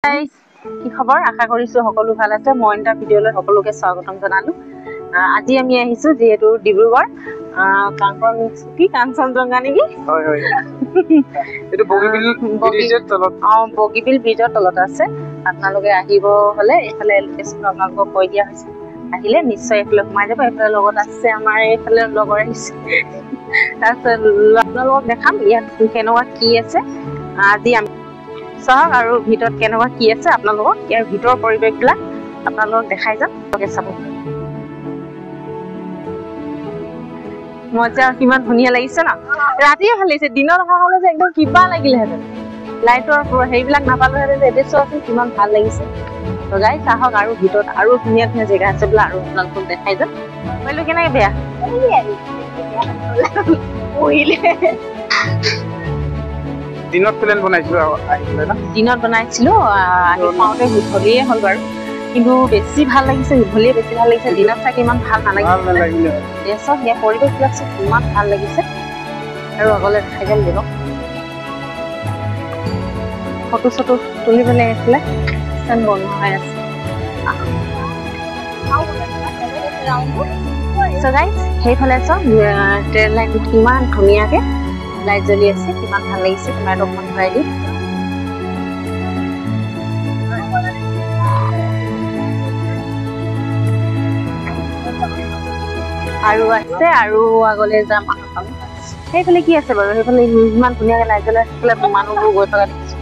Guys, কি খবৰ আশা কৰিছো সকলো ভাল আছে মই এটা ভিডিঅলৈ সকলোকে স্বাগতম জনালো আজি আমি আহিছো যেহেতু ডিব্ৰুগড় কাংকন কি কাঞ্চনজঙ্ঘা নেকি হয় হয় এটো বগিবিল ব্ৰিজৰ তলত বগিবিল ব্ৰিজৰ তলত আছে আপোনালোকে আহিব হলে এফালে লোকেশন আপোনালোকক কৈ দিয়া হৈছে আহিলে নিশ্চয় এফালে সোমাই যাব এফালে লগত আছে আমাৰ এফালে লগৰ আহিছে তাৰপিছত আপোনালোকক দেখাম ইয়াত কেনেকুৱা কি আছে আজি আমি চাওক আৰু ভিতৰত কেনেকুৱা কি আছে আপোনালোকক ইয়াৰ ভিতৰৰ পৰিৱেশবিলাক আপোনালোকক দেখাই যাম লগে চাব মজা কিমান ধুনীয়া লাগিছে না ৰাতিয়ে ভাল লাগিছে দিনত অহা হলে যে একদম কিবা লাগিলেহেঁতেন লাইটৰ হেৰিবিলাক নাপালেহেঁতেন যে এতিয়া চোৱাচোন কিমান ভাল লাগিছে তো গাইজ আহক আৰু ভিতৰত আৰু ধুনীয়া ধুনীয়া জেগা আছে বোলা আৰু আপোনালোকক দেখাই যাম পাৰিলো কেনেকে বেয়া দিনত প্লেন বনাইছিলো আহিলে না দিনত বনাইছিলো আহি পাওঁতে গধূলিয়ে হ'ল বাৰু কিন্তু বেছি ভাল লাগিছে গধূলিয়ে বেছি ভাল লাগিছে দিনত থাকি ইমান ভাল নালাগিলে চব ইয়াৰ পৰিৱেশবিলাক চব ইমান ভাল লাগিছে আৰু আগলৈ দেখাই যাম দিব ফটো চটো তুলিবলৈ আহিছিলে বনোৱা হৈ আছে সেইফালে চব ট্ৰেইন লাইনটো কিমান ধুনীয়াকে লাইট জ্বলি আছে কিমান ভাল লাগিছে কেমেৰাটো অকমান ঘূৰাই দি আৰু আছে আৰু আগলৈ যাম সেইফালে কি আছে বাৰু সেইফালে ইমান ধুনীয়াকে লাইট জ্বলাই সেইফালে মানুহবোৰ গৈ থকা দেখিছো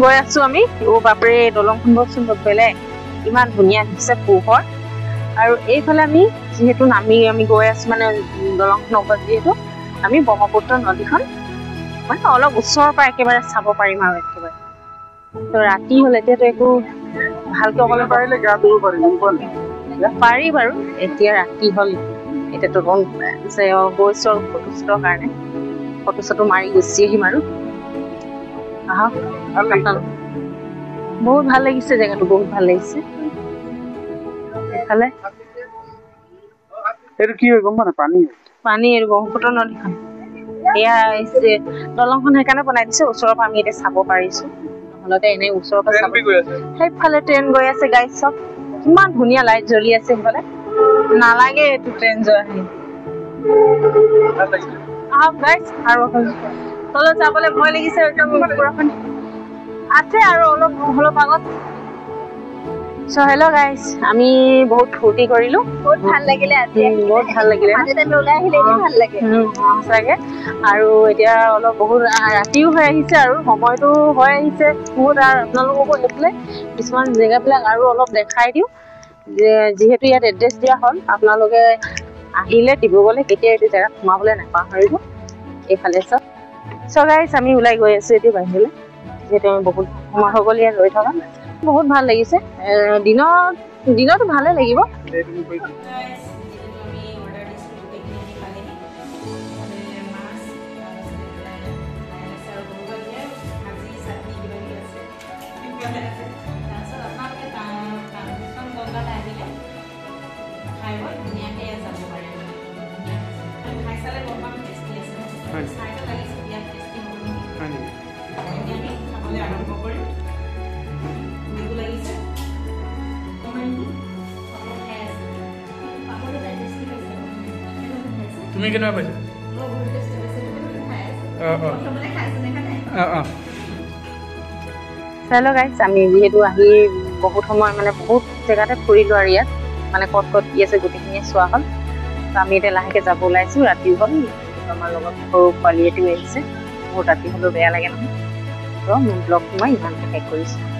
গৈ আছো আমি বাপৰে দলংখন বচোন বেলেগ ইমান ধুনীয়া দিছে পোহৰ আৰু এইফালে আমি যিহেতু আমি গৈ আছো মানে দলংখন ওপৰত যিহেতু আমি ব্ৰহ্মপুত্ৰ নদীখন মানে অলপ ওচৰৰ পৰা একেবাৰে চাব পাৰিম আৰু একেবাৰে তো ৰাতি হলে এতিয়াতো একো ভালকে অকলে পাৰিলে গা ধুব পাৰিম পাৰি বাৰু এতিয়া ৰাতি হ'ল এতিয়াতো গৈছো আৰু ফটো চটোৰ কাৰণে ফটো চটো মাৰি গুচি আহিম আৰু আহক বহুত ভাল লাগিছে জেগাটো বহুত ভাল লাগিছে এইফালে এইটো কি হয় গম পানে পানী আৰু ব্ৰহ্মপুত্ৰ নদীখন এয়া দলংখন সেইকাৰণে বনাই দিছে ওচৰৰ পৰা আমি এতিয়া চাব পাৰিছো নহ'লে এনেই ওচৰৰ পৰা চাব সেইফালে ট্ৰেইন গৈ আছে গাইজ চব কিমান ধুনীয়া লাইট জ্বলি আছে সেইফালে নালাগে এইটো ট্ৰেইন যোৱা আহক গাইজ আৰু তলত যাবলৈ ভয় লাগিছে একদম আছে আৰু অলপ আগত So hello guys, আমি বহুত ফূৰ্তি কৰিলো বহুত ভাল লাগিলে আজি বহুত ভাল লাগিলে ওলাই আহিলে ভাল লাগে সঁচাকে আৰু এতিয়া অলপ বহুত ৰাতিও হৈ আহিছে আৰু সময়টো হৈ আহিছে বহুত আৰু আপোনালোককো এইফালে কিছুমান জেগাবিলাক আৰু অলপ দেখাই দিওঁ যিহেতু ইয়াত এড্ৰেছ দিয়া হ'ল আপোনালোকে আহিলে ডিব্ৰুগড়লৈ কেতিয়া এইটো জেগাত সোমাবলৈ নাপাহৰিব এইফালে so guys আমি ওলাই গৈ আছো এতিয়া বাহিৰলৈ যিহেতু আমি বহুত সময় হৈ গ'ল ইয়াত ৰৈ থকা বহুত ভাল লাগিছে দিনতো ভালে লাগিব তুমি কেনেকুৱা পাইছা হেল্ল' গাইজ আমি যিহেতু আহি বহুত সময় মানে বহুত জেগাতে ফুৰিলো আৰু ইয়াত মানে ক'ত কি আছে গোটেইখিনিয়ে চোৱা হ'ল তো আমি এতিয়া লাহেকৈ যাব ওলাইছো ৰাতি হ'ল আমাৰ লগত সৰু পোৱালি এটিও আহিছে বহুত ৰাতি হ'লেও বেয়া লাগে নহয় তো মোৰ ব্লগটো মই ইমানকৈ শেষ কৰিছোঁ